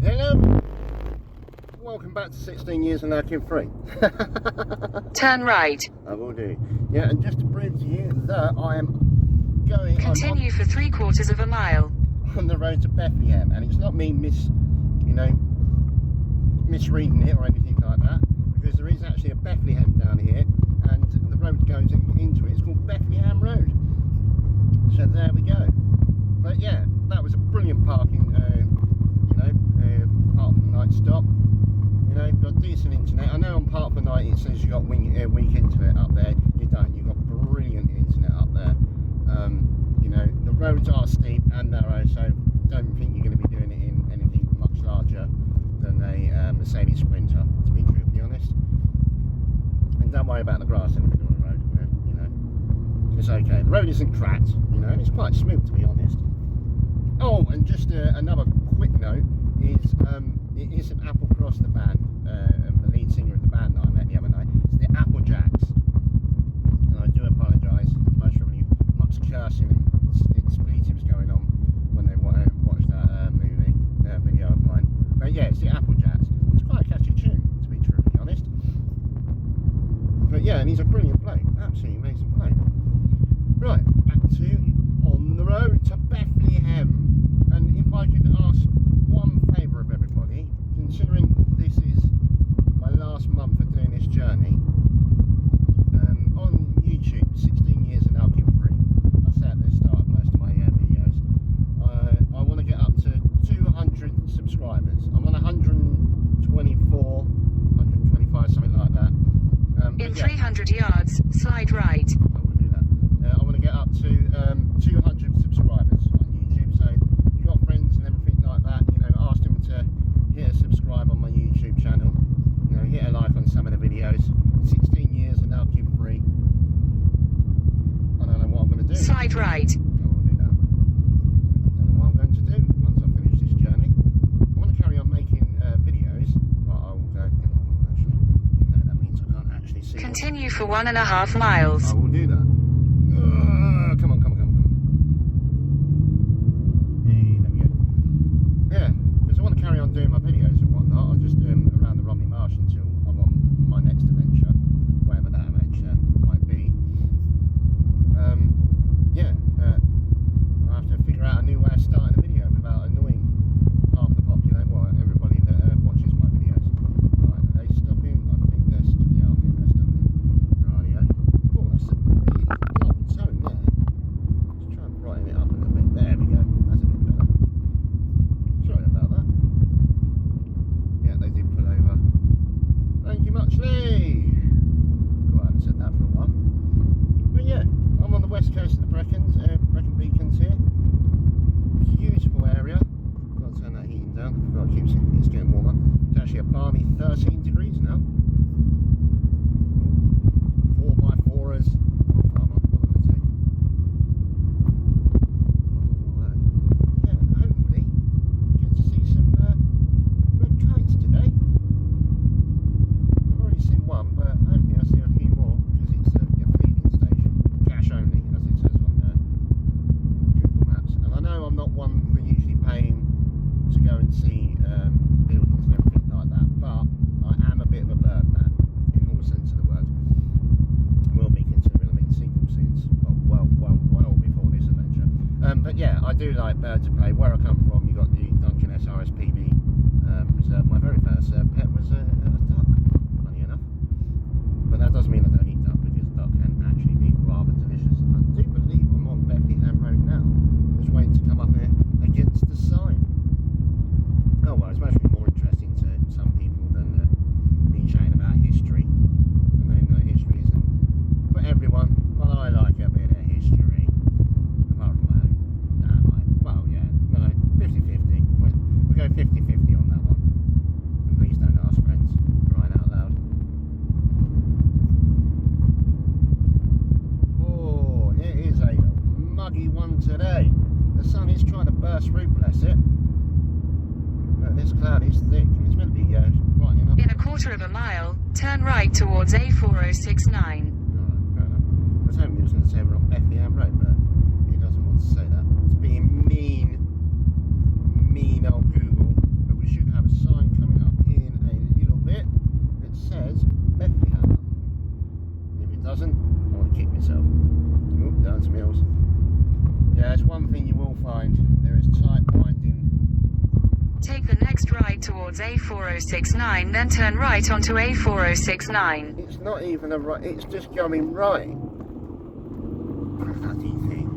Hello, welcome back to 16 years and lurking free. Turn right. I will do. Yeah, and just to prove to you that I am going Continue for 3/4 of a mile. on the road to Bethlehem, and it's not me misreading it or anything like that, because there is actually a Bethlehem down here, and the road goes into it. It's called Bethlehem Road. So there we go. But yeah, that was a brilliant parking. Part of the night stop. You've got decent internet. I know on part of the night it says you got weak internet up there. You don't. You've got brilliant internet up there. The roads are steep and narrow, so don't think you're going to be doing it in anything much larger than a Mercedes Sprinter, to be truthfully honest. And don't worry about the grass in the middle of the road. It's okay. The road isn't cracked. And it's quite smooth, to be honest. Oh, and just another quick note is it isn't Applecross, the band, the lead singer of the band that I met the other night. It's the Applejacks, and I do apologise. Most probably much cursing and expletives going on when they watched that video of mine. But yeah, it's the Applejacks. It's quite a catchy tune, to be truthfully honest. But yeah, and he's a brilliant bloke, absolutely amazing bloke. Right, back to on the road to Bethlehem. And if I could ask one favour of everybody, considering this is my last month of doing this journey, on YouTube, 16 years and now free. I say at the start of most of my videos, I want to get up to 200 subscribers. I'm on 124, 125, something like that. In 300 yards, slide right. I will do that. I want to get up to 200 subscribers on YouTube, so if you've got friends and everything like that, ask them to hit a subscribe on my YouTube channel, hit a like on some of the videos. 16 years and now free. I don't know what I'm going to do. Slide right. I will do that. I don't know what I'm going to do once I finish this journey. I want to carry on making videos. Right, I will go, actually, even though that means I can't actually see. Continue for 1.5 miles. I will do that. Come on. Hey, there we go. Yeah, because I want to carry on doing my videos and whatnot. I'll just do them around the Romney Marsh until I'm on my next adventure, whatever that adventure might be. I have to figure out a new way of starting a video without annoying half the population, everybody that watches my videos. Right, are they stopping? I think they're stopping. Rightio. Oh, that's a really low tone there. Let's try and brighten it up a little bit. There we go. That's a bit better. Sorry about that. Yeah, they did pull over. Thank you muchly. God, I haven't said that for a while. But yeah, I'm on the west coast of the Brecons, Brecon Beacons here. Beautiful area. Got to turn that heating down. I forgot to keep it. It's getting warmer. It's actually a balmy 13 degrees now. 4x4ers. Hopefully get to see some red kites today. I've already seen one, but hopefully I'll see a few more because it's a feeding station. Cash only, as it says on Google Maps. And I know I'm not one for usually paying to go and see buildings and everything like that, but I am a bit of a bird man in all sense of the word. Will be considering I've been single since well before this adventure. But yeah, I do like birds of prey. Where I come from, you got the Dungeness RSPB reserve. My very first pet was a duck, funny enough. But that doesn't mean I don't eat duck, because duck can actually be rather delicious. I do believe I'm on Bethlehem Road now, just waiting to come up here against the sign. Oh well, it's mostly more interesting to some people than me chatting about history. And then history isn't for everyone. Well, I like a bit of history, apart from my own. Well, yeah, no, 50-50. We go 50-50 on that one. And please don't ask friends, crying out loud. Oh, it is a muggy one today. The sun is trying to burst through, bless it. But this cloud is thick, and it's meant to be brightening up. In 1/4 mile, turn right towards A4069. Alright, fair enough. I was hoping he was going to say we're on Bethlehem Road, but he doesn't want to say that. It's being mean old Google. But we should Take the next right towards A4069, then turn right onto A4069. It's not even a right, it's just going right. Bloody thing.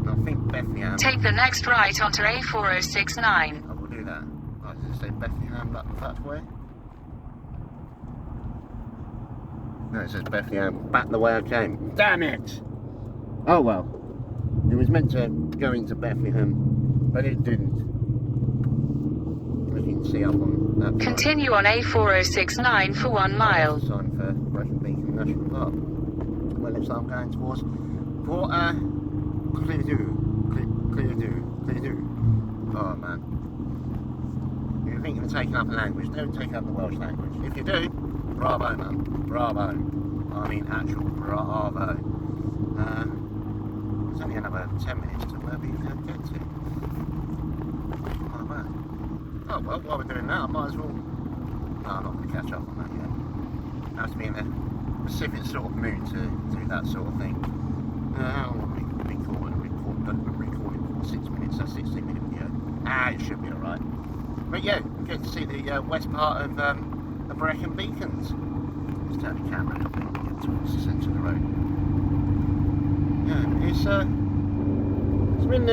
I think Bethlehem. Take the next right onto A4069. I will do that. I did it say Bethlehem that way? No, it says Bethlehem back the way I came. Damn it! Oh well. It was meant to go into Bethlehem, but it didn't. As you can see up on that. Continue on A4069 for 1 mile. That's a sign for Brecon Beacon National Park. Well, looks like I'm going towards Cleardew. Oh man. If you're thinking of taking up a language, don't take up the Welsh language. If you do, bravo man, bravo. I mean actual bravo. There's only another 10 minutes to where we can get to. Oh well, while we're doing that, I might as well... No, I'm not going to catch up on that yet. I have to be in a specific sort of mood to do that sort of thing. How long have we recording for 6 minutes, so 16-minute video. It should be alright. But yeah, we get to see the west part of the Brecon Beacons. Let's turn the camera a little bit and get towards the centre of the road. Yeah, it's been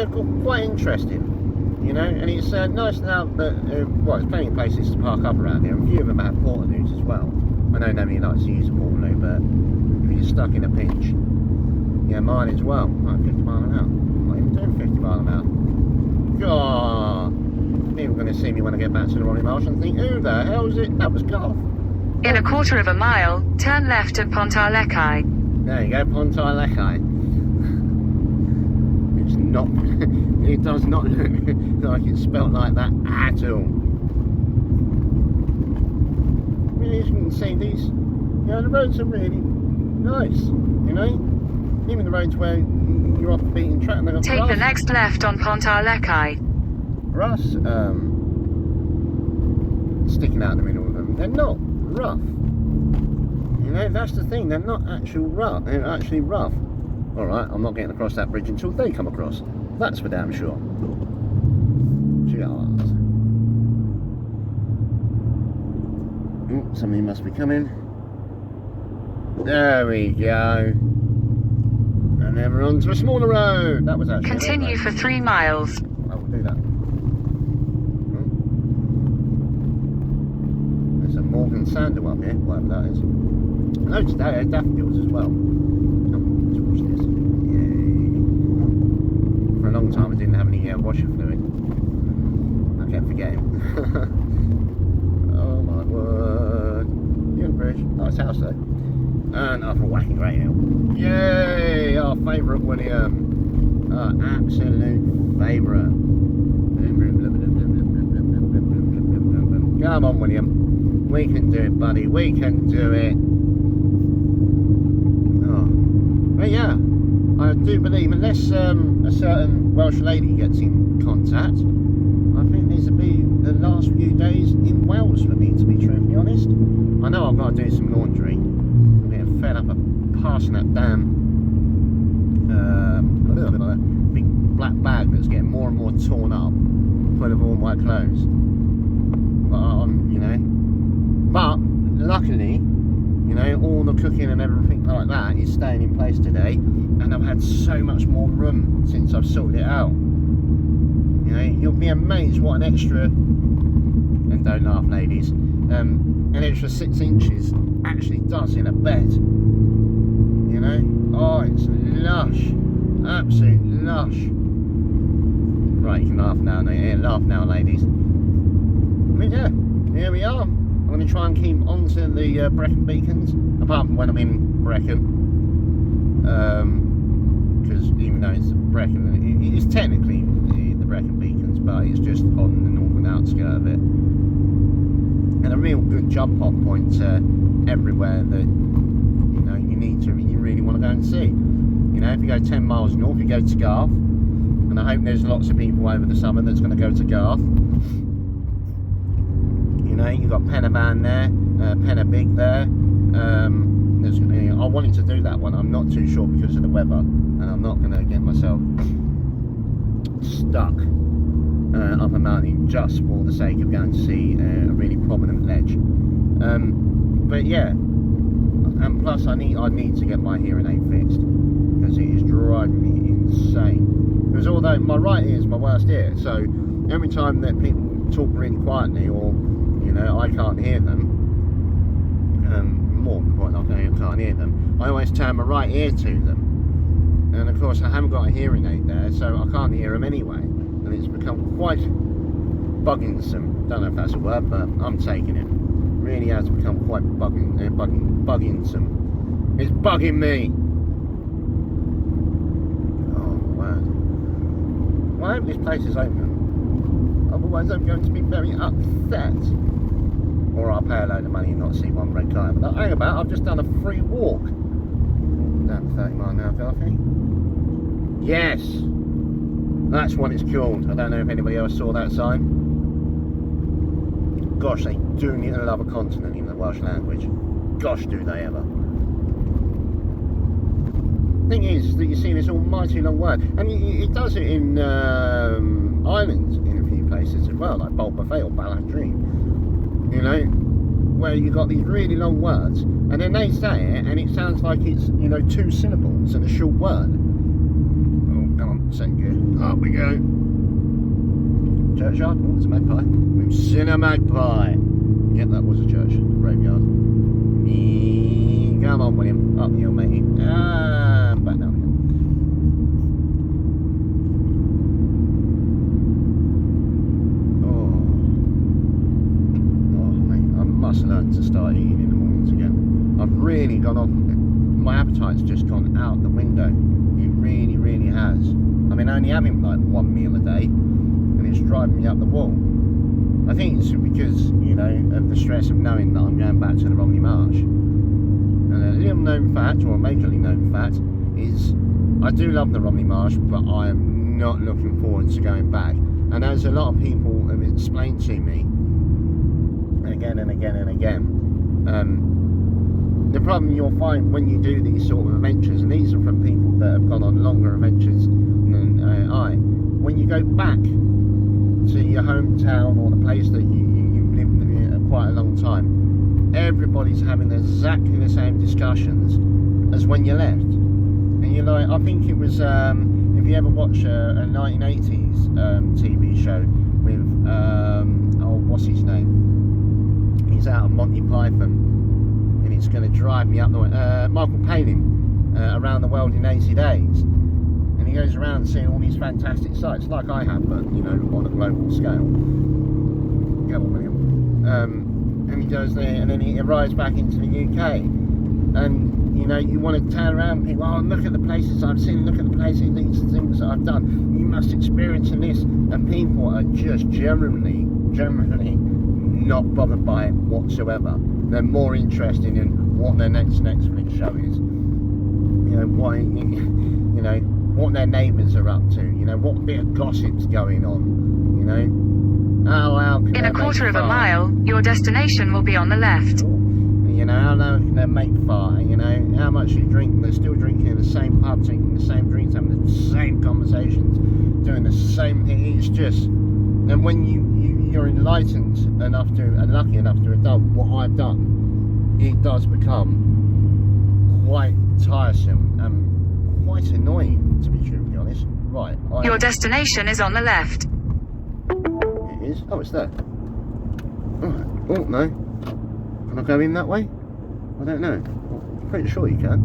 quite interesting, you know, and it's nice now that, well, there's plenty of places to park up around here, and a few of them have portaloos as well. I know nobody likes to use a portaloo, but if you're stuck in a pinch, yeah, mine as well, like 50 mile an hour. I'm not even doing 50 mile an hour. God, people are going to see me when I get back to the Ronnie Marsh and think, who the hell is it? That was golf. In a 1/4 mile, turn left at Pontarlecai. There you go, Pontarlecai. It's not, it does not look like it's spelt like that at all. As you can see, these, you know, the roads are really nice, you know? Even the roads where you're off the beaten track and they've got Take the next left on Pontarlecai. grass sticking out the middle of them. They're not rough. You know, that's the thing, they're not actual rough, they're actually rough. Alright, I'm not getting across that bridge until they come across. That's for damn sure. Cheers. Ooh, somebody must be coming. There we go. And then we're on to a smaller road. That was actually... Continue for 3 miles. I will do that. There's a Morgan Sandal up here, whatever that is. No, today daffodils as well. Let's watch this. Yay. For a long time I didn't have any washer fluid. I kept forgetting. Oh my word. Young Bridge. Nice house though. And off a wacky great hill. Yay! Our favourite William. Our absolute favourite. Come on, William. We can do it, buddy. We can do it. Oh. But yeah, I do believe, unless a certain Welsh lady gets in contact, I think these will be the last few days in Wales for me, to be truthfully honest. I know I've got to do some laundry. I'm getting fed up of passing that damn big black bag that's getting more and more torn up, full of all my clothes. But you know, but luckily, you know, all the cooking and everything like that is staying in place today, and I've had so much more room since I've sorted it out. You know, you'll be amazed what an extra, and don't laugh ladies, an extra 6 inches actually does in a bed. You know, oh, it's lush, absolute lush. Right, you can laugh now, laugh now, ladies. But yeah, here we are. I'm going to try and keep on to the Brecon Beacons, apart from when I'm in Brecon, because even though it's Brecon, it is technically the Brecon Beacons, but it's just on the northern outskirt of it. And a real good jump off point everywhere that you know you really want to go and see. You know, if you go 10 miles north, you go to Garth, and I hope there's lots of people over the summer that's going to go to Garth. You know, you've got Penavan there, Penabig there. I wanted to do that one. I'm not too sure because of the weather, and I'm not going to get myself stuck up a mountain just for the sake of going to see a really prominent ledge. But yeah, and plus I need to get my hearing aid fixed because it is driving me insane. Because although my right ear is my worst ear, so every time that people talk really quietly, or you know, I can't hear them, more important, I can't hear them, I always turn my right ear to them, and of course I haven't got a hearing aid there, so I can't hear them anyway, and it's become quite bugginsome. Don't know if that's a word, but I'm taking it. Really has become quite bugginsome. It's bugging me. Oh wow. Well, I hope this place is open. Otherwise I'm going to be very upset. Or I'll pay a load of money and not see one red car. But hang about, I've just done a free walk. Down 30 mile an hour, Garthy. Yes! That's what it's called. I don't know if anybody else saw that sign. Gosh, they do need to love a continent in the Welsh language. Gosh, do they ever. Thing is that you see this almighty long word, and it does it in islands in a few places as well, like Balbafay or Balladrine, you know, where you got these really long words, and then they say it, and it sounds like it's, you know, 2 syllables and a short word. Oh, come on, second gear. Up we go. Churchyard? Oh, it's a magpie. We've seen a magpie. Yep, that was a church graveyard. Come on, William. Up the hill, matey. And back down here. Oh, mate, I must learn to start eating in the mornings again. I've really gone off. My appetite's just gone out the window. It really, really has. I mean, only having like 1 meal a day, and it's driving me up the wall. I think it's because, you know, of the stress of knowing that I'm going back to the Romney Marsh. And a little known fact, or a majorly known fact, is I do love the Romney Marsh, but I am not looking forward to going back. And as a lot of people have explained to me, again and again and again, the problem you'll find when you do these sort of adventures, and these are from people that have gone on longer adventures than I, when you go back to your hometown or the place that you've lived in quite a long time, everybody's having exactly the same discussions as when you left. And you're like, I think it was, if you ever watch a 1980s TV show with, oh, what's his name? He's out of Monty Python, and it's going to drive me up the way, Michael Palin, around the world in 80 days. And he goes around seeing all these fantastic sites, like I have, but, you know, on a global scale. Come on, William. And he goes there, and then he arrives back into the UK. And, you know, you want to turn around and people, oh, look at the places I've seen, look at the places, these things that I've done. You must experience this. And people are just generally not bothered by it whatsoever. They're more interested in what their next Netflix show is. You know, why, you know, what their neighbours are up to, you know, what bit of gossip's going on, you know, how can in a quarter of a mile, your destination will be on the left. You know, how loud can they make fire, you know, how much you drink, they're still drinking in the same pub, drinking the same drinks, having the same conversations, doing the same thing. It's just, and when you're enlightened enough to, and lucky enough to have done what I've done, it does become quite tiresome and quite annoying, to be truthfully honest. Right. Your destination is on the left. It is? Oh, it's there. Alright. Oh, no. Can I go in that way? I don't know. I'm pretty sure you can.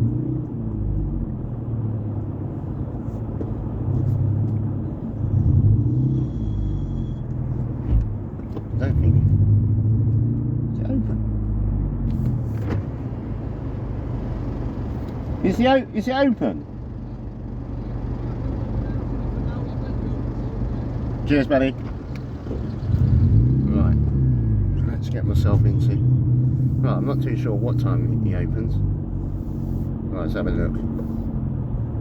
I don't think. Is it open? Is it open? Cheers, buddy. Right, let's get myself into. Right, I'm not too sure what time he opens. Right, let's have a look.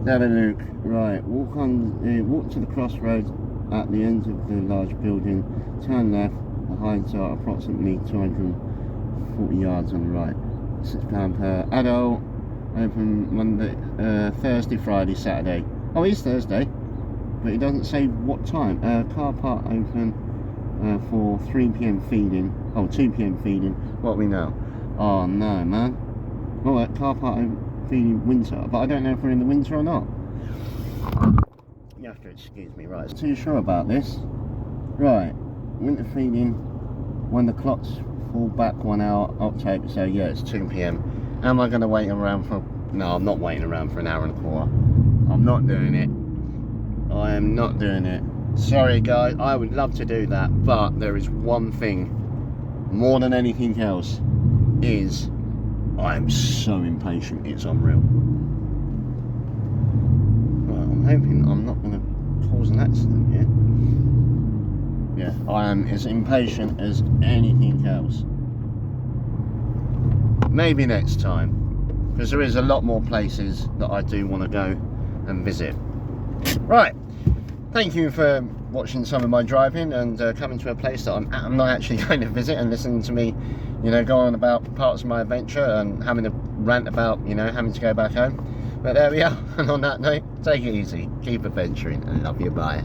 Have a look. Right, walk to the crossroads at the end of the large building. Turn left. The heights are approximately 240 yards on the right. £6 per adult. Open Monday, Thursday, Friday, Saturday. Oh, it's Thursday. but it doesn't say what time. Car park open for 3 p.m. feeding. Oh, 2 p.m. feeding. What are we now? Oh no, man. Well, that car park open feeding winter, but I don't know if we're in the winter or not. You have to excuse me, right? Too sure about this. Right, winter feeding when the clocks fall back 1 hour, October. So yeah, it's 2 p.m. Am I going to wait around for? No, I'm not waiting around for an hour and a quarter. I'm not doing it. I am not doing it. Sorry guys, I would love to do that, but there is one thing more than anything else, is I'm so impatient, it's unreal. Right, I'm hoping I'm not going to cause an accident here. Yeah, I am as impatient as anything else. Maybe next time, because there is a lot more places that I do want to go and visit. Right, thank you for watching some of my driving and coming to a place that I'm not actually going to visit, and listening to me, you know, go on about parts of my adventure and having to rant about, you know, having to go back home. But there we are, and on that note, take it easy, keep adventuring, and love you, bye.